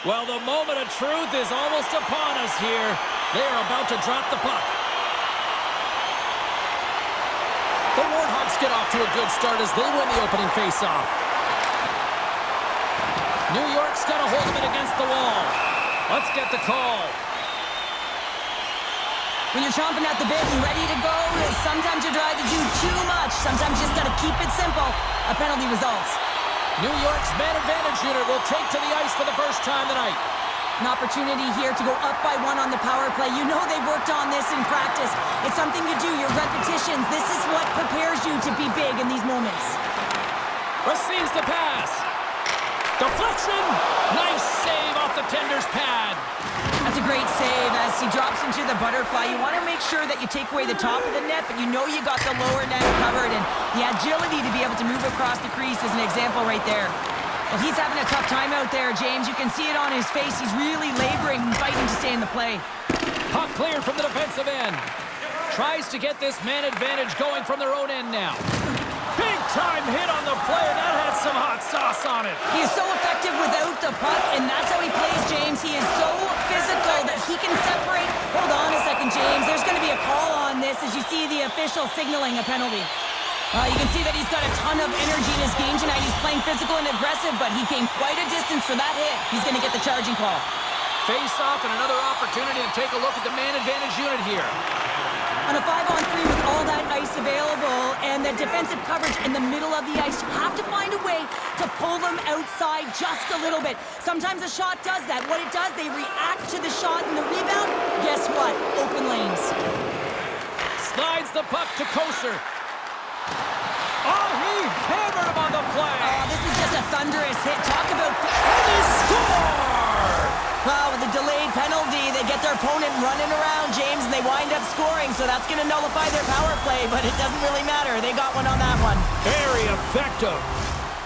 Well, the moment of truth is almost upon us here. They are about to drop the puck. The Warhawks get off to a good start as they win the opening faceoff. New York's got a hold of it against the wall. Let's get the call. When you're chomping at the bit and ready to go, sometimes you try to do too much. Sometimes you just got to keep it simple. A penalty results. New York's man advantage unit will take to the ice for the first time tonight. An opportunity here to go up by 1 on the power play. You know they've worked on this in practice. It's something you do, your repetitions. This is what prepares you to be big in these moments. Receives the pass. Deflection. Nice save off the tender's pad. That's a great save as he drops into the butterfly. You want to make sure that you take away the top of the net, but you know you got the lower net covered, and the agility to be able to move across the crease is an example right there. Well, he's having a tough time out there, James. You can see it on his face. He's really laboring and fighting to stay in the play. Puck cleared from the defensive end. Tries to get this man advantage going from their own end now. Big time hit on the play, and that had some hot sauce on it. He is so effective without the puck, and that's how he plays, James. He is so physical that he can separate. Hold on a second, James. There's going to be a call on this as you see the official signaling a penalty. You can see that he's got a ton of energy in his game tonight. He's playing physical and aggressive, but he came quite a distance for that hit. He's going to get the charging call. Face off and another opportunity to take a look at the man advantage unit here. On a 5-on-3 with all that ice available and the defensive coverage in the middle of the ice, you have to find a way to pull them outside just a little bit. Sometimes a shot does that. What it does, they react to the shot and the rebound. Guess what? Open lanes. Slides the puck to Koser. Oh, he hammered him on the play. Oh, this is just a thunderous hit. Talk about... And he scored! Well, with a delayed penalty, they get their opponent running around, James, and they wind up scoring, so that's going to nullify their power play, but it doesn't really matter. They got one on that one. Very effective.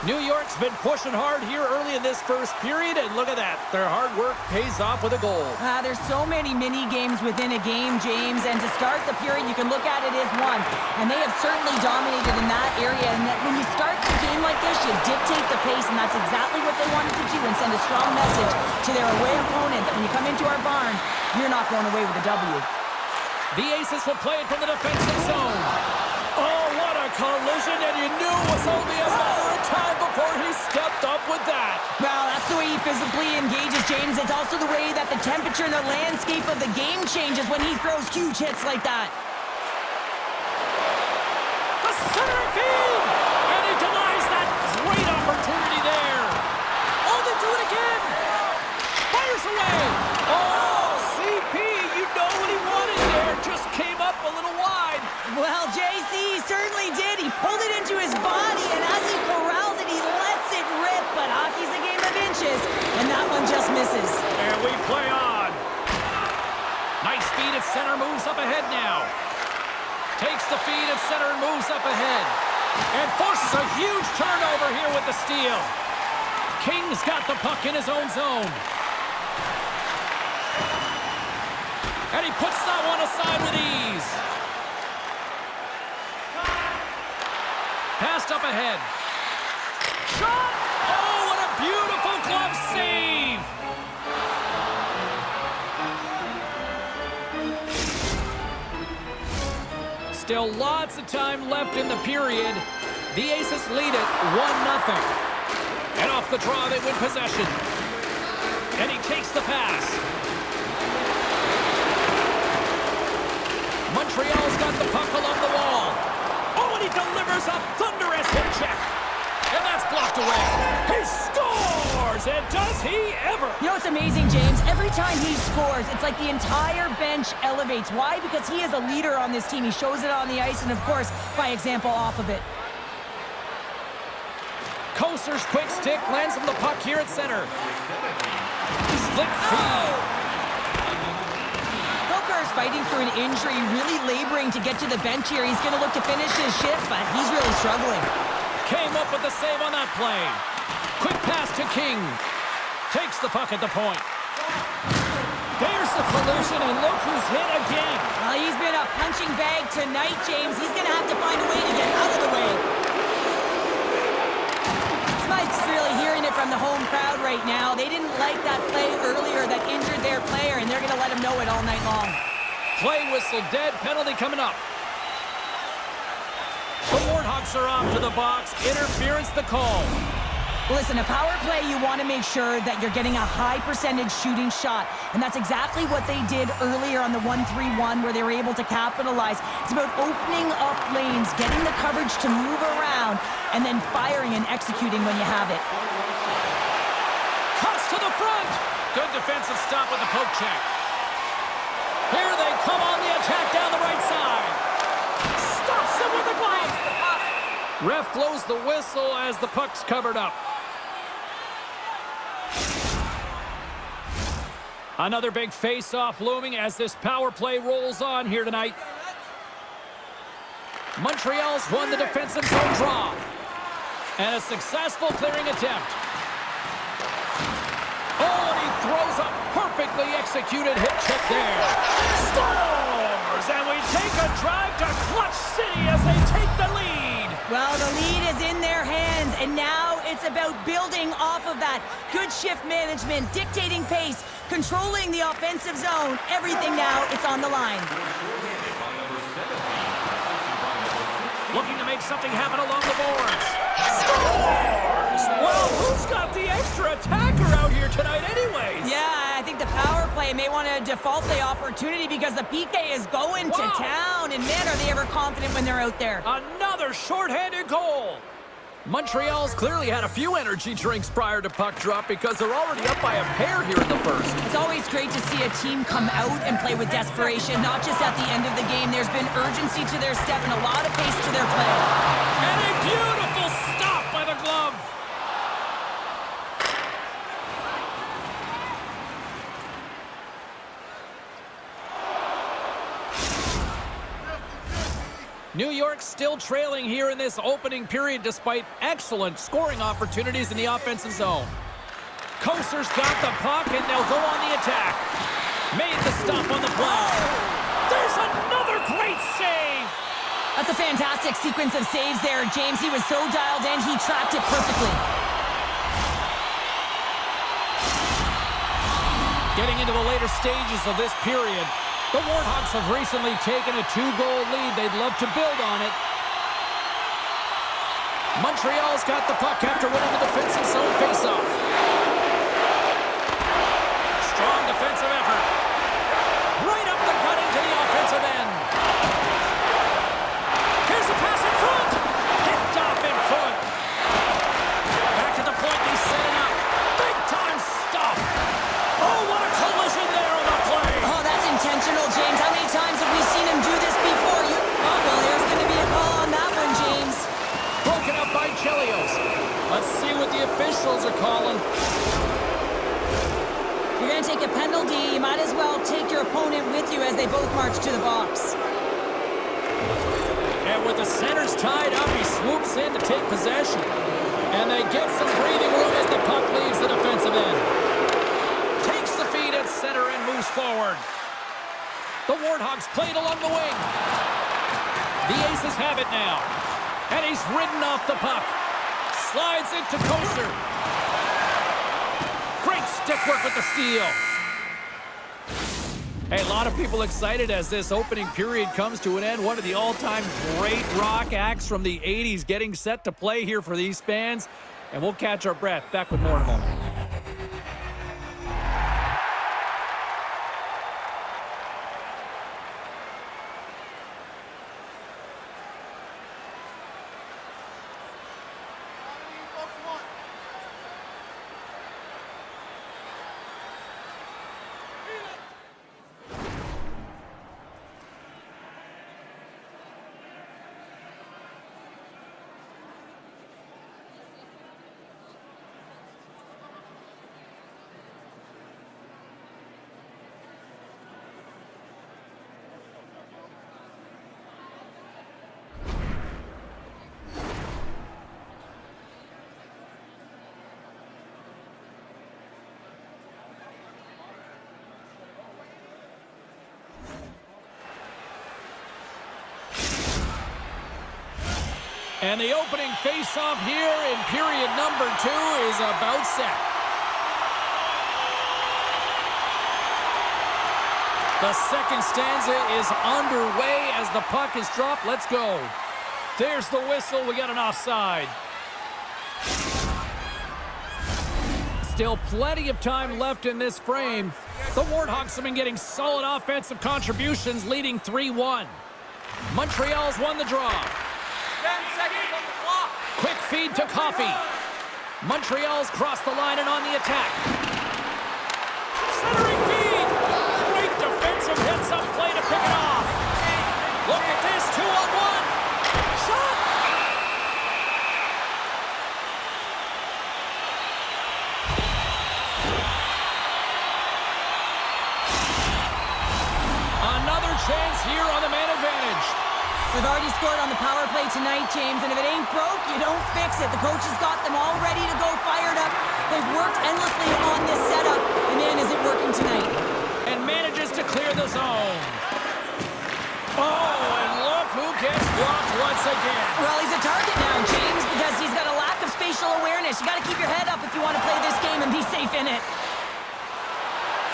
New York's been pushing hard here early in this first period, and look at that. Their hard work pays off with a goal. There's so many mini games within a game, James, and to start the period, you can look at it as one, and they have certainly dominated in that area, and that when you start the game like this, you dictate the pace, and that's exactly what they wanted to do and send a strong message to their away opponent that when you come into our barn, you're not going away with a W. The Aces will play it from the defensive zone. Oh, what a collision, and you knew it was only a matter of time before he stepped up with that. Well, that's the way he physically engages, James. It's also the way that the temperature and the landscape of the game changes when he throws huge hits like that. The center feed! And he denies that great opportunity there. Oh, they do it again! Fires away! Oh, CP, you know what he wanted there. Just came up a little wide. Well, JC certainly did. He pulled it into his body, and as he corrals it, he lets it rip. But hockey's a game of inches, and that one just misses. And we play on. Nice feed at center, moves up ahead now. Takes the feed at center and moves up ahead. And forces a huge turnover here with the steal. King's got the puck in his own zone. And he puts that one aside with ease. Passed up ahead. Shot! Oh, what a beautiful glove save! Still lots of time left in the period. The Aces lead it 1-0. And off the draw, they win possession. And he takes the pass. Montreal's got the puck along the wall. Oh, and he delivers a thunderous hip check. And that's blocked away. He scores! And does he ever? You know what's amazing, James? Every time he scores, it's like the entire bench elevates. Why? Because he is a leader on this team. He shows it on the ice and, of course, by example off of it. Koser's quick stick lands him the puck here at center. Slick feed. Broker's fighting through an injury, really laboring to get to the bench here. He's going to look to finish his shift, but he's really struggling. Came up with the save on that play. Quick pass to King. Takes the puck at the point. There's the collision, and look who's hit again. He's been a punching bag tonight, James. He's going to have to find a way to get out of the way. Smite's really hearing it from the home crowd right now. They didn't like that play earlier that injured their player, and they're going to let him know it all night long. Play whistle dead. Penalty coming up. The Warthogs are off to the box. Interference the call. Listen, a power play, you want to make sure that you're getting a high percentage shooting shot. And that's exactly what they did earlier on the 1-3-1 where they were able to capitalize. It's about opening up lanes, getting the coverage to move around, and then firing and executing when you have it. Cuts to the front. Good defensive stop with the poke check. Here they come on the attack down the right side. Stops him with the glove. Ref blows the whistle as the puck's covered up. Another big face-off looming as this power play rolls on here tonight. Montreal's won the defensive zone draw. And a successful clearing attempt. Oh, and he throws a perfectly executed hip check there. Scores! And we take a drive to Clutch City as they take the lead. Well, the lead is in their hands, and now it's about building off of that. Good shift management, dictating pace, controlling the offensive zone. Everything now, it's on the line. Looking to make something happen along the boards. Scores! Well, who's got the extra attacker out here tonight anyways? Yeah, I think the power play may want to default the opportunity because the PK is going to town. And man, are they ever confident when they're out there. Another shorthanded goal. Montreal's clearly had a few energy drinks prior to puck drop because they're already up by a pair here in the first. It's always great to see a team come out and play with desperation, not just at the end of the game. There's been urgency to their step and a lot of pace to their play. And a beautiful stop by the glove. New York still trailing here in this opening period despite excellent scoring opportunities in the offensive zone. Coaster's got the puck and they'll go on the attack. Made the stop on the play. There's another great save. That's a fantastic sequence of saves there, James. He was so dialed in, he tracked it perfectly. Getting into the later stages of this period, the Warthogs have recently taken a 2-goal lead. They'd love to build on it. Montreal's got the puck after winning the defensive zone faceoff. Strong defensive effort. Right up the gut into the offensive end. Here's a pass in front. Picked off in front. Back to the point, he's setting up. Big time stop. Oh, what a collision there on the play. Oh, that's intentional, James. How many times have we seen him do this before? Oh, well, there's going to be a call on that one, James. Broken up by Chelios. Let's see what the officials are calling. You're going to take a penalty. You might as well take your opponent with you as they both march to the box. And with the centers tied up, he swoops in to take possession. And they get some breathing room as the puck leaves the defensive end. Takes the feed at center and moves forward. The Warthogs played along the wing. The Aces have it now. And he's ridden off the puck. Slides into Coaster. Great stick work with the steal. Hey, a lot of people excited as this opening period comes to an end. One of the all-time great rock acts from the 80s getting set to play here for these fans. And we'll catch our breath. Back with more in a moment. And the opening face-off here in period number 2 is about set. The second stanza is underway as the puck is dropped. Let's go. There's the whistle. We got an offside. Still plenty of time left in this frame. The Warthogs have been getting solid offensive contributions, leading 3-1. Montreal's won the draw. 10 seconds on the clock. Quick feed to Coffey. Montreal's crossed the line and on the attack. Centering feed. Great defensive heads-up play to pick it off. Look at this, 2-on-1. Shot. Another chance here on the man advantage. They've already scored on the power play tonight, James, and if it ain't broke, you don't fix it. The coach has got them all ready to go, fired up. They've worked endlessly on this setup, and man, is it working tonight. And manages to clear the zone. Oh, and look who gets blocked once again. Well, he's a target now, James, because he's got a lack of spatial awareness. You got to keep your head up if you want to play this game and be safe in it.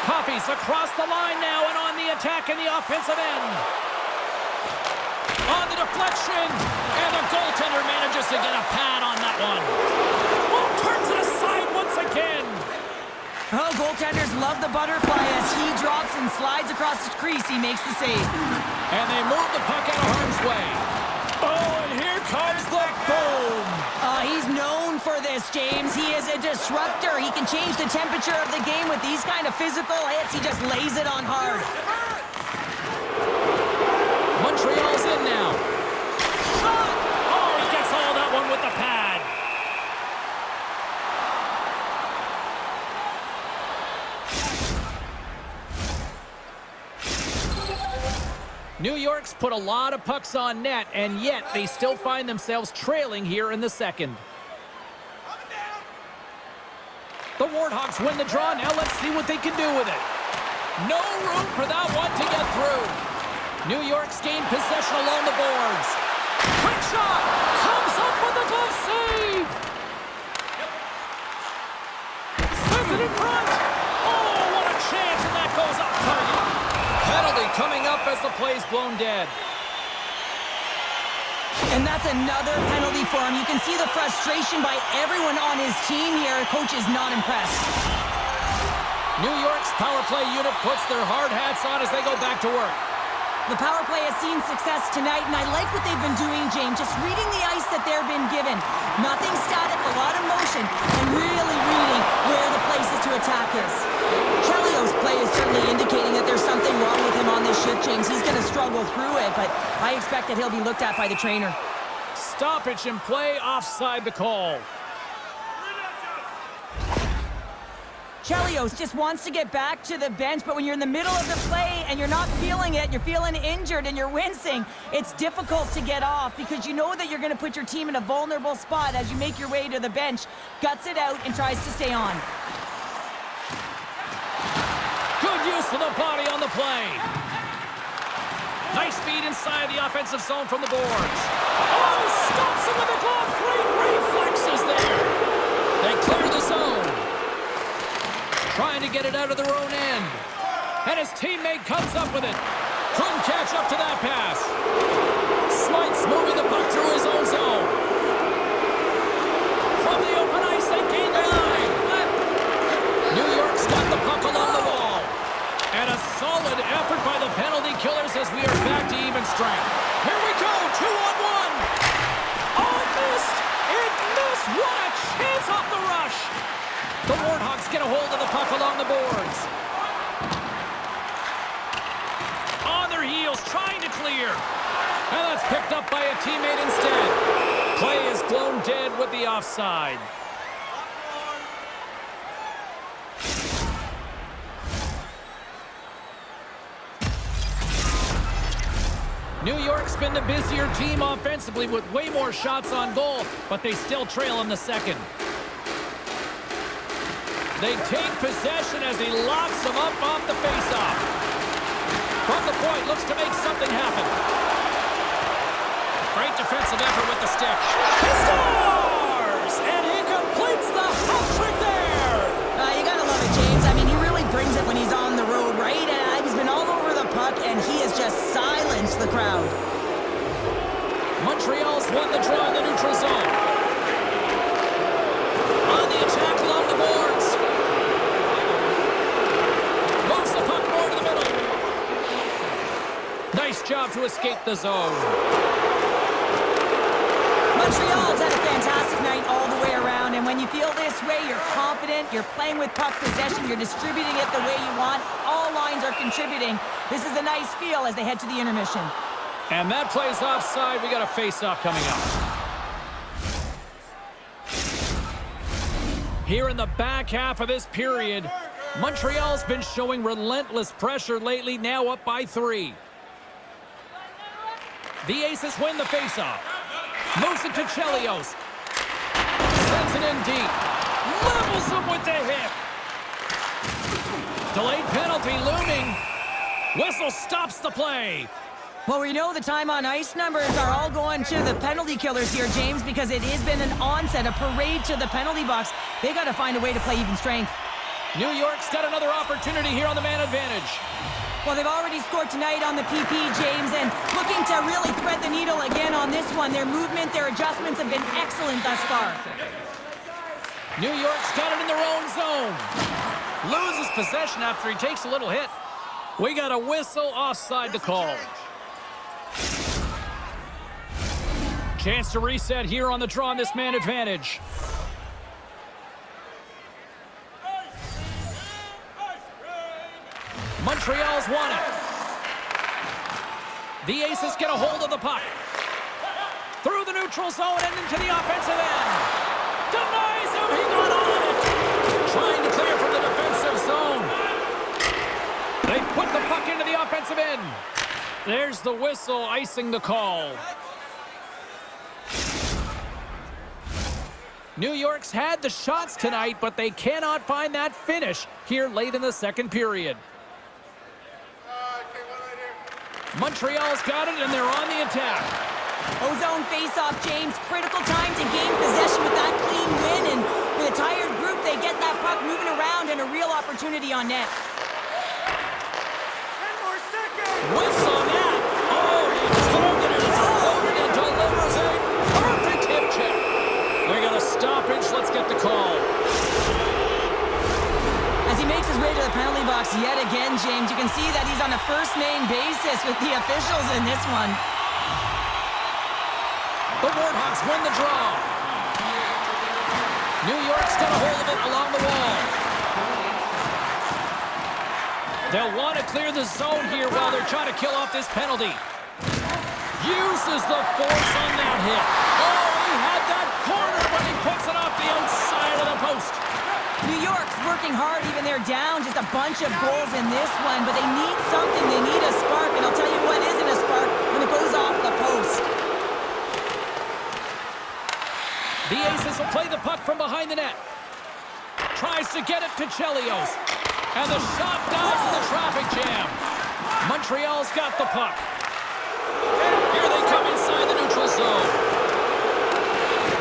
Coffey's across the line now and on the attack in the offensive end. On the deflection, and the goaltender manages to get a pad on that one. Oh, turns it aside once again. Oh, goaltenders love the butterfly as he drops and slides across the crease. He makes the save. And they move the puck out of harm's way. Oh, and here comes the boom. He's known for this, James. He is a disruptor. He can change the temperature of the game with these kind of physical hits. He just lays it on hard. Montreal's in now. Shot! Oh, he gets all that one with the pad. New York's put a lot of pucks on net, and yet they still find themselves trailing here in the second. The Warthogs win the draw. Now let's see what they can do with it. No room for that one to get through. New York's gained possession along the boards. Quick shot! Comes up with a glove save! Sends it in front! Oh, what a chance, and that goes off target. Penalty coming up as the play's blown dead. And that's another penalty for him. You can see the frustration by everyone on his team here. Coach is not impressed. New York's power play unit puts their hard hats on as they go back to work. The power play has seen success tonight, and I like what they've been doing, James. Just reading the ice that they're been given. Nothing static, a lot of motion, and really reading where the places to attack is. Chelio's play is certainly indicating that there's something wrong with him on this shift, James. He's going to struggle through it, but I expect that he'll be looked at by the trainer. Stoppage in play, offside the call. Chelios just wants to get back to the bench, but when you're in the middle of the play and you're not feeling it, you're feeling injured and you're wincing, it's difficult to get off because you know that you're going to put your team in a vulnerable spot as you make your way to the bench, guts it out, and tries to stay on. Good use of the body on the play. Nice speed inside the offensive zone from the boards. Oh, stops him with the glove. Great reflexes there. They clear the zone. Trying to get it out of their own end. And his teammate comes up with it. Couldn't catch up to that pass. Smite's moving the puck through his own zone. From the open ice, they gain the line. New York's got the puck along the wall. And a solid effort by the penalty killers as we are back to even strength. Here we go, 2-on-1. Oh, it missed. It missed. What a chance off the rush. The Warthogs get a hold of the puck along the boards. On their heels, trying to clear. And that's picked up by a teammate instead. Play is blown dead with the offside. New York's been the busier team offensively with way more shots on goal, but they still trail in the second. They take possession as he locks them up off the faceoff. From the point, looks to make something happen. Great Great defensive effort with the stick. He scores! And he completes the hat trick there! You gotta love it, James. I mean, he really brings it when he's on the road, right? He's been all over the puck, and he has just silenced the crowd. Montreal's won the draw in the neutral zone. On the attack along the boards. Moves the puck more to the middle. Nice job to escape the zone. Montreal's had a fantastic night all the way around, and when you feel this way, you're confident, you're playing with puck possession, you're distributing it the way you want, all lines are contributing. This is a nice feel as they head to the intermission. And that plays offside. We got a face-off coming up. Here in the back half of this period, Montreal's been showing relentless pressure lately, now up by 3. The Aces win the face-off. Moves it to Chelios. Sends it in deep. Levels him with the hit. Delayed penalty looming. Whistle stops the play. Well, we know the time on ice numbers are all going to the penalty killers here, James, because it has been an onset, a parade to the penalty box. They got to find a way to play even strength. New York's got another opportunity here on the man advantage. Well, they've already scored tonight on the PP, James, and looking to really thread the needle again on this one. Their movement, their adjustments have been excellent thus far. New York's got it in their own zone. Loses possession after he takes a little hit. We got a whistle offside to call. Chance to reset here on the draw on this man advantage. Montreal's won it. The Aces get a hold of the puck. Through the neutral zone and into the offensive end. Denies him. He got all of it. Trying to clear from the defensive zone. They put the puck into the offensive end. There's the whistle icing the call. New York's had the shots tonight, but they cannot find that finish here late in the second period. Montreal's got it, and they're on the attack. Ozone face-off, James. Critical time to gain possession with that clean win, and with a tired group, they get that puck moving around and a real opportunity on net. 10 more seconds! Whiffs on that. Oh, he drove it and loaded and delivers a perfect hip check. We got a stoppage. Let's get the call. As he makes his way to the penalty box yet again, James, you can see that he's on a first-name basis with the officials in this one. The Warhawks win the draw. New York's got a hold of it along the wall. They'll want to clear the zone here while they're trying to kill off this penalty. Uses the force on that hit. Oh, he had that corner, but he puts it off the outside of the post. New York's working hard, even they're down just a bunch of goals in this one, but they need something, they need a spark, and I'll tell you what isn't a spark when it goes off the post. The Aces will play the puck from behind the net. Tries to get it to Chelios. And the shot dies in the traffic jam. Montreal's got the puck. Here they come inside the neutral zone.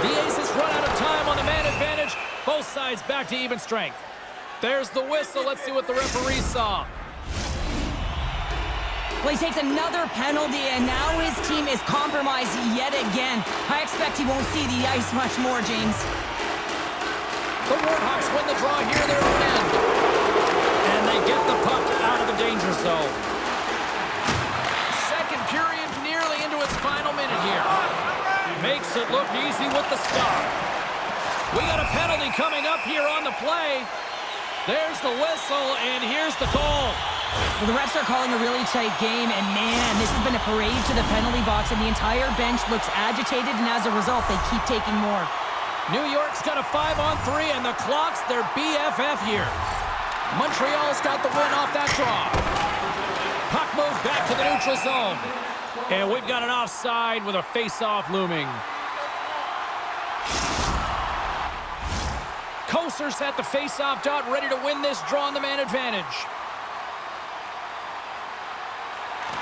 The Aces run out of time on the man advantage. Both sides back to even strength. There's the whistle. Let's see what the referee saw. Well, he takes another penalty, and now his team is compromised yet again. I expect he won't see the ice much more, James. The Warhawks win the draw here, their own end. And they get the puck out of the danger zone. Second period nearly into its final minute here. Makes it look easy with the stop. We got a penalty coming up here on the play. There's the whistle, and here's the call. Well, the refs are calling a really tight game, and man, this has been a parade to the penalty box, and the entire bench looks agitated, and as a result, they keep taking more. New York's got a 5-on-3, and the clock's their BFF here. Montreal's got the win off that draw. Puck moves back to the neutral zone. And we've got an offside with a face-off looming. Koser's at the face-off dot, ready to win this draw on the man advantage.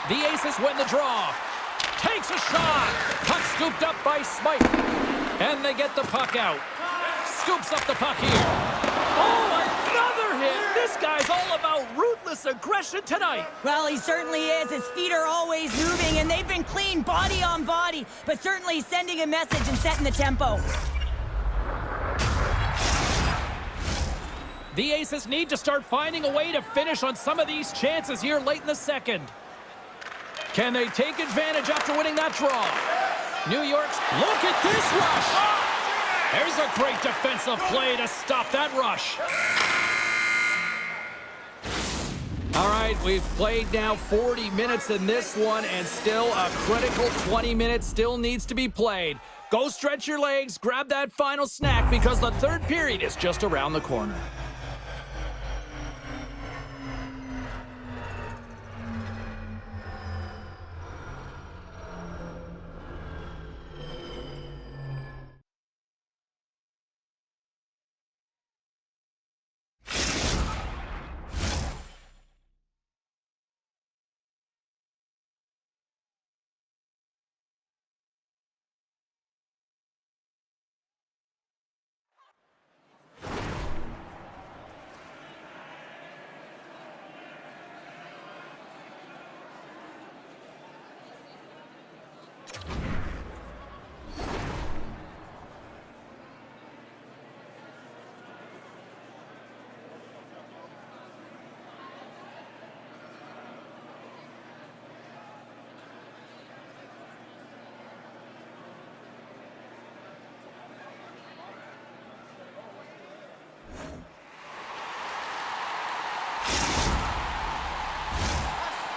The Aces win the draw. Takes a shot. Puck Scooped up by Smythe. And they get the puck out. Scoops up the puck here. Oh, another hit! This guy's all about ruthless aggression tonight. Well, he certainly is. His feet are always moving, and they've been clean body on body, but certainly sending a message and setting the tempo. The Aces need to start finding a way to finish on some of these chances here late in the second. Can they take advantage after winning that draw? New York's, look at this rush! There's a great defensive play to stop that rush. All right, we've played now 40 minutes in this one, and still a critical 20 minutes still needs to be played. Go stretch your legs, grab that final snack, because the third period is just around the corner.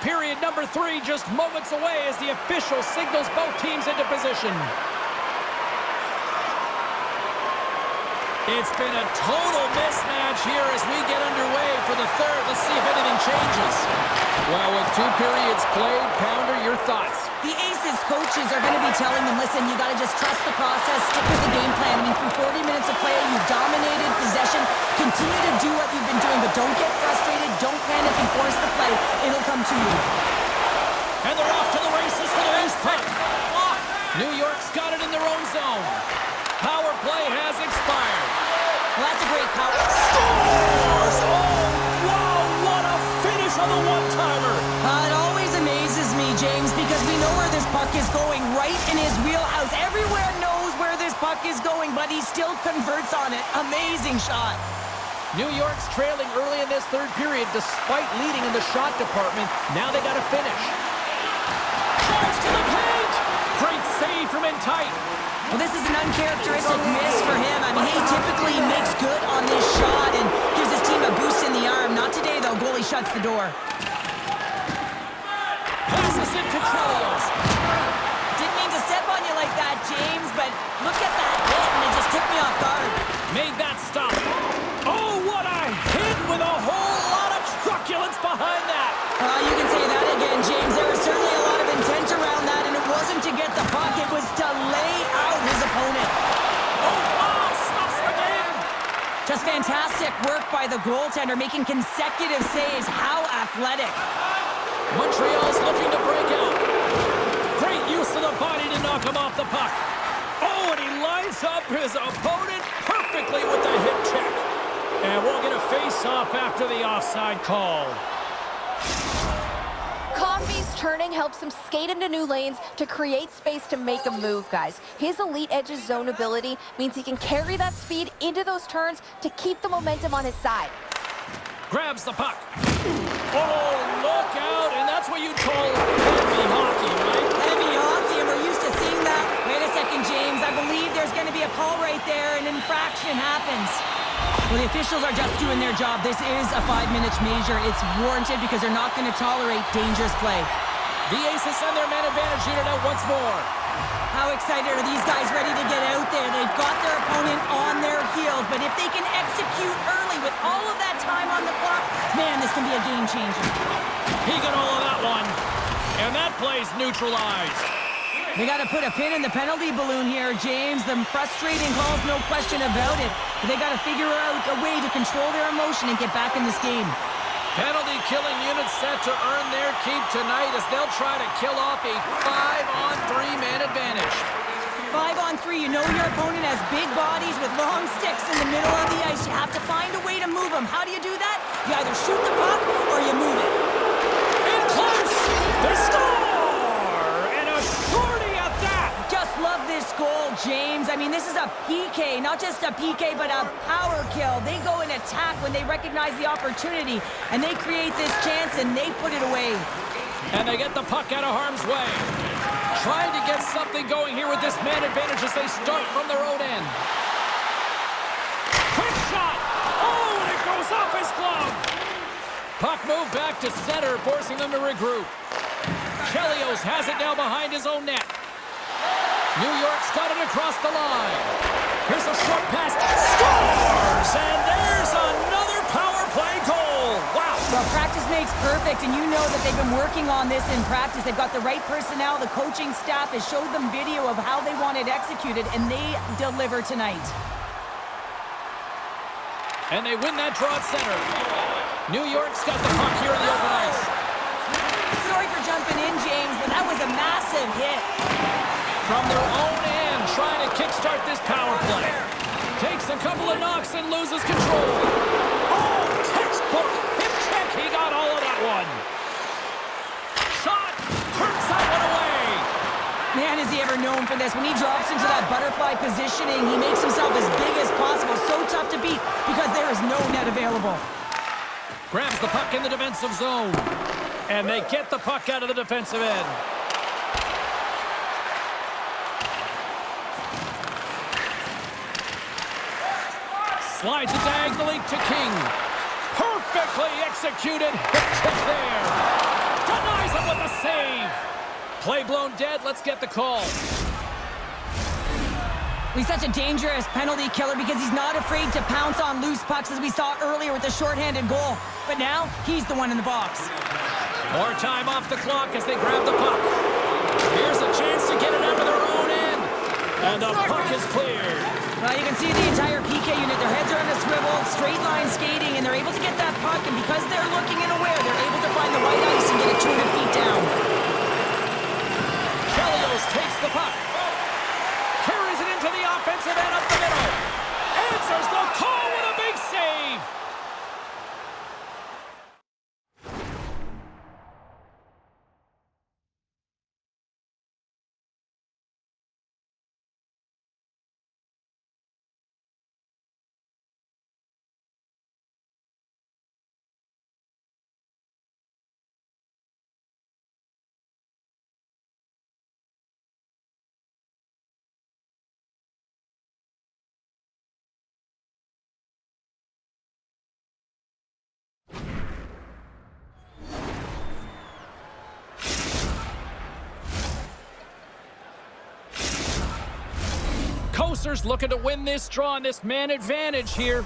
Period number 3 just moments away as the official signals both teams into position. It's been a total mismatch here as we get underway for the third. Let's see if anything changes. Well, with 2 periods played, Pounder, your thoughts? The Aces coaches are going to be telling them, listen, you got to just trust the process, stick with the game plan. I mean, through 40 minutes of play, you've dominated possession. Continue to do what you've been doing, but don't get frustrated. Don't panic and force the play. It'll come to you. And they're off to the races for the loose puck. New York's got it in their own zone. Power play has expired. Well, that's a great power. Scores! Oh, wow, what a finish on the one-timer. It always amazes me, James, because we know where this puck is going, right in his wheelhouse. Everywhere knows where this puck is going, but he still converts on it. Amazing shot. New York's trailing early in this third period despite leading in the shot department. Now they got to finish. Drives to the paint! Great save from in tight. Well, this is an uncharacteristic miss for him. I mean, he typically makes good on this shot and gives his team a boost in the arm. Not today, though. Goalie shuts the door. Passes it to Trellios. Didn't mean to step on you like that, James, but look at that hit, and it just took me off guard. Made that stop. Oh, what a hit with a whole lot of truculence behind that. You can say that again, James. There was certainly a lot of intent around that, and it wasn't to get the puck. It was to lay out his opponent. Oh, wow, stops the game. Just fantastic work by the goaltender, making consecutive saves. How athletic. Montreal's looking to break out. Great use of the body to knock him off the puck. Oh, and he lines up his opponent perfectly with the hip check. And we'll get a face-off after the offside call. Convey's turning helps him skate into new lanes to create space to make a move, guys. His elite edge's zone ability means he can carry that speed into those turns to keep the momentum on his side. Grabs the puck. Oh, look out, and that's what you call heavy hockey, right? Heavy hockey, and we're used to seeing that. Wait a second, James. I believe there's going to be a call right there. An infraction happens. Well, the officials are just doing their job. This is a 5-minute measure. It's warranted because they're not going to tolerate dangerous play. The Aces send their man advantage unit out once more. How excited are these guys ready to get out there? They've got their opponent on their heels, but if they can execute early with all of that time on the clock, man, this can be a game changer. He got all of that one, and that play's neutralized. They got to put a pin in the penalty balloon here, James. The frustrating calls, no question about it. But they got to figure out a way to control their emotion and get back in this game. Penalty killing unit set to earn their keep tonight as they'll try to kill off a 5-on-3 man advantage. history, you know your opponent has big bodies with long sticks in the middle of the ice. You have to find a way to move them. How do you do that? You either shoot the puck or you move it. In close! They score! And a shorty at that! Just love this goal, James. I mean, this is a PK, not just a PK, but a power kill. They go and attack when they recognize the opportunity, and they create this chance, and they put it away. And they get the puck out of harm's way. Trying to get something going here with this man advantage as they start from their own end. Quick shot! Oh, and it goes off his glove! Puck moved back to center, forcing them to regroup. Chelios has it now behind his own net. New York's got it across the line. Here's a short pass. Scores! And there's another power play goal. Wow. Well, practice makes perfect, and you know that they've been working on this in practice. They've got the right personnel. The coaching staff has showed them video of how they want it executed, and they deliver tonight. And they win that draw at center. New York's got the puck here in the open ice. Sorry for jumping in, James, but that was a massive hit. From their own end, trying to kickstart this power play. Takes a couple of knocks and loses control. Oh, textbook hip check. He got all of that one. Shot. Hurts that one away. Man, is he ever known for this. When he drops into that butterfly positioning, he makes himself as big as possible. So tough to beat because there is no net available. Grabs the puck in the defensive zone. And they get the puck out of the defensive end. Slides it diagonally to King. Perfectly executed. Hit check there. Denies him with a save. Play blown dead. Let's get the call. He's such a dangerous penalty killer because he's not afraid to pounce on loose pucks as we saw earlier with the shorthanded goal. But now, he's the one in the box. More time off the clock as they grab the puck. Here's a chance to get it out of their own end. And the puck is cleared. Well, you can see the entire PK unit. Their heads are on a swivel, straight line skating, and they're able to get that puck. And because they're looking and aware, they're able to find the white ice and get it 200 feet down. Chelios takes the puck. Carries it into the offensive end up the middle. Answers the call with a big save. Coasters looking to win this draw and this man advantage here.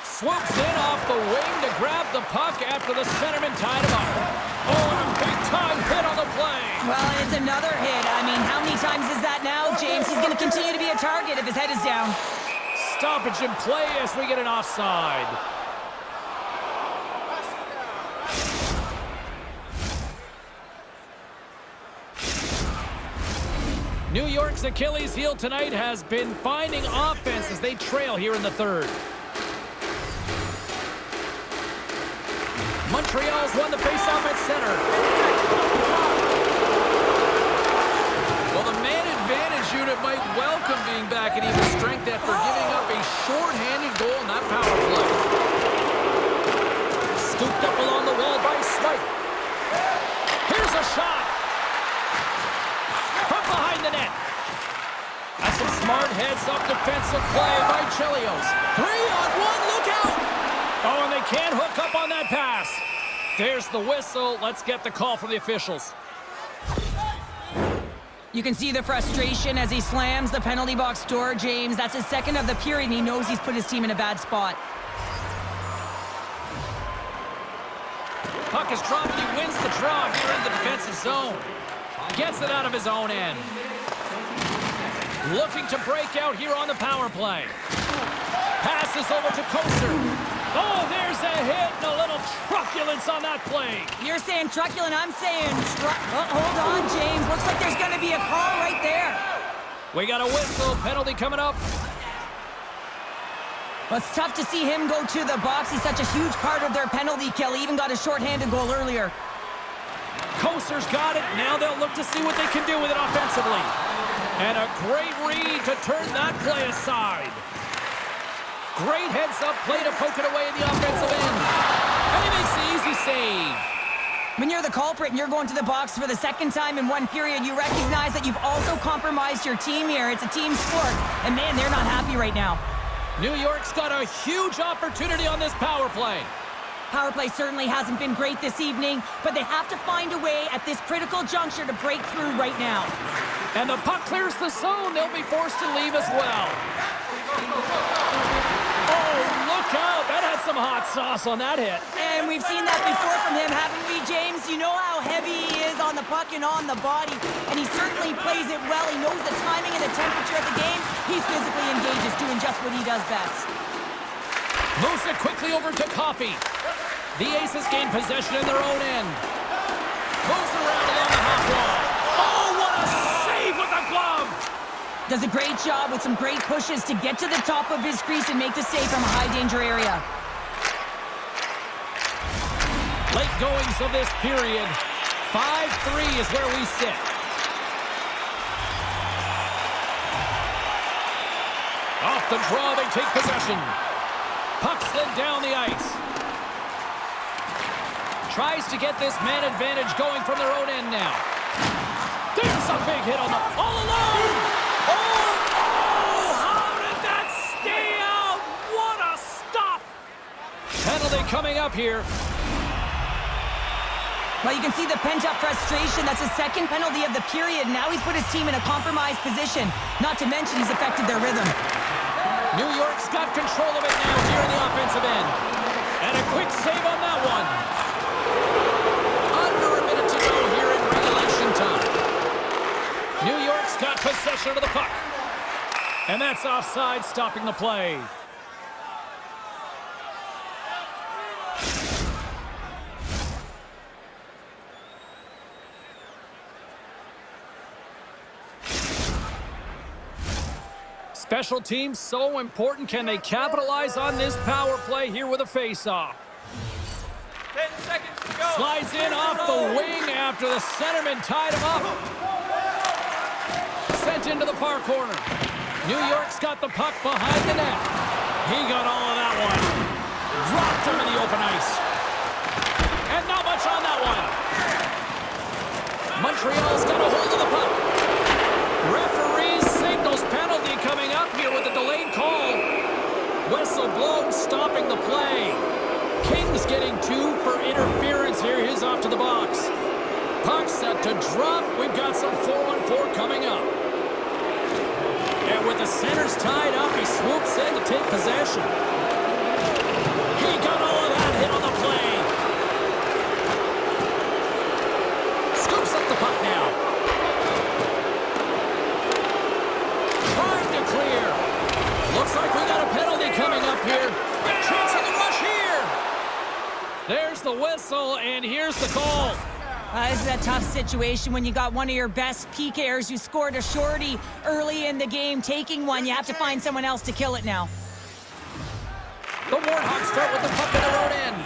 Swoops in off the wing to grab the puck after the centerman tied him up. Oh, and a big-time hit on the play. Well, it's another hit. I mean, how many times is that now, James? He's going to continue to be a target if his head is down. Stoppage in play as we get an offside. New York's Achilles heel tonight has been finding offense as they trail here in the third. Montreal's won the faceoff at center. Well, the man advantage unit might welcome being back at even strength after giving up a short-handed goal in that power play. Scooped up along the wall by Smythe. Here's a shot. From behind the net. That's some smart heads-up defensive play by Chelios. 3-on-1, look out! Oh, and they can't hook up on that pass. There's the whistle. Let's get the call from the officials. You can see the frustration as he slams the penalty box door, James. That's his second of the period, and he knows he's put his team in a bad spot. Puck is dropped, and he wins the draw here in the defensive zone. Gets it out of his own end. Looking to break out here on the power play. Passes over to Koster. Oh, there's a hit and a little truculent points on that play. You're saying truculent, I'm saying hold on, James. Looks like there's going to be a call right there. We got a whistle. Penalty coming up. Well, it's tough to see him go to the box. He's such a huge part of their penalty kill. He even got a shorthanded goal earlier. Coaster's got it. Now they'll look to see what they can do with it offensively. And a great read to turn that play aside. Great heads-up play to poke it away in the offensive end. And he makes the easy save. When you're the culprit and you're going to the box for the second time in one period, you recognize that you've also compromised your team here. It's a team sport. And, man, they're not happy right now. New York's got a huge opportunity on this power play. Power play certainly hasn't been great this evening, but they have to find a way at this critical juncture to break through right now. And the puck clears the zone. They'll be forced to leave as well. Oh, look out. That had some hot sauce on that hit. And we've seen that before from him, haven't we, James? You know how heavy he is on the puck and on the body, and he certainly plays it well. He knows the timing and the temperature of the game. He's physically engaged, is doing just what he does best. Moves it quickly over to Coffey. The Aces gain possession in their own end. Moves around along the half wall. Oh, what a save with the glove! Does a great job with some great pushes to get to the top of his crease and make the save from a high-danger area. Late goings of this period. 5-3 is where we sit. Off the draw, they take possession. Puck slid down the ice. Tries to get this man advantage going from their own end now. There's a big hit on the... All alone! Oh, how did that stay out? What a stop! Penalty coming up here. Well, you can see the pent-up frustration. That's his second penalty of the period. Now he's put his team in a compromised position. Not to mention he's affected their rhythm. New York's got control of it now here in the offensive end. And a quick save on that one. Under a minute to go here in regulation time. New York's got possession of the puck. And that's offside, stopping the play. Special teams so important. Can they capitalize on this power play here with a face-off? 10 seconds to go. Slides in off the wing after the centerman tied him up. Sent into the far corner. New York's got the puck behind the net. He got all of that one. Dropped him in the open ice. And not much on that one. Montreal's got a hold of the puck. Referee signals penalty coming up here with a delayed call. Whistle blown, stopping the play. King's getting 2 for interference here. He's off to the box. Puck set to drop. We've got some 4-on-4 coming up. And with the centers tied up, he swoops in to take possession. He got all of that hit on the play. Scoops up the puck now. Trying to clear. Looks like we got a penalty coming up here. A chance on the rush here. There's the whistle, and here's the call. This is a tough situation when you got one of your best PKers who scored a shorty early in the game taking one. You have to find someone else to kill it now. The Warhawks start with the puck in their own end.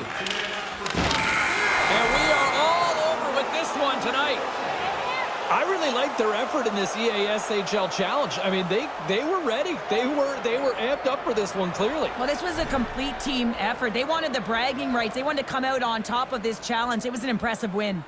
And we are all over with this one tonight. I really like their effort in this EASHL challenge. I mean, they were ready. They were amped up for this one, clearly. Well, this was a complete team effort. They wanted the bragging rights. They wanted to come out on top of this challenge. It was an impressive win.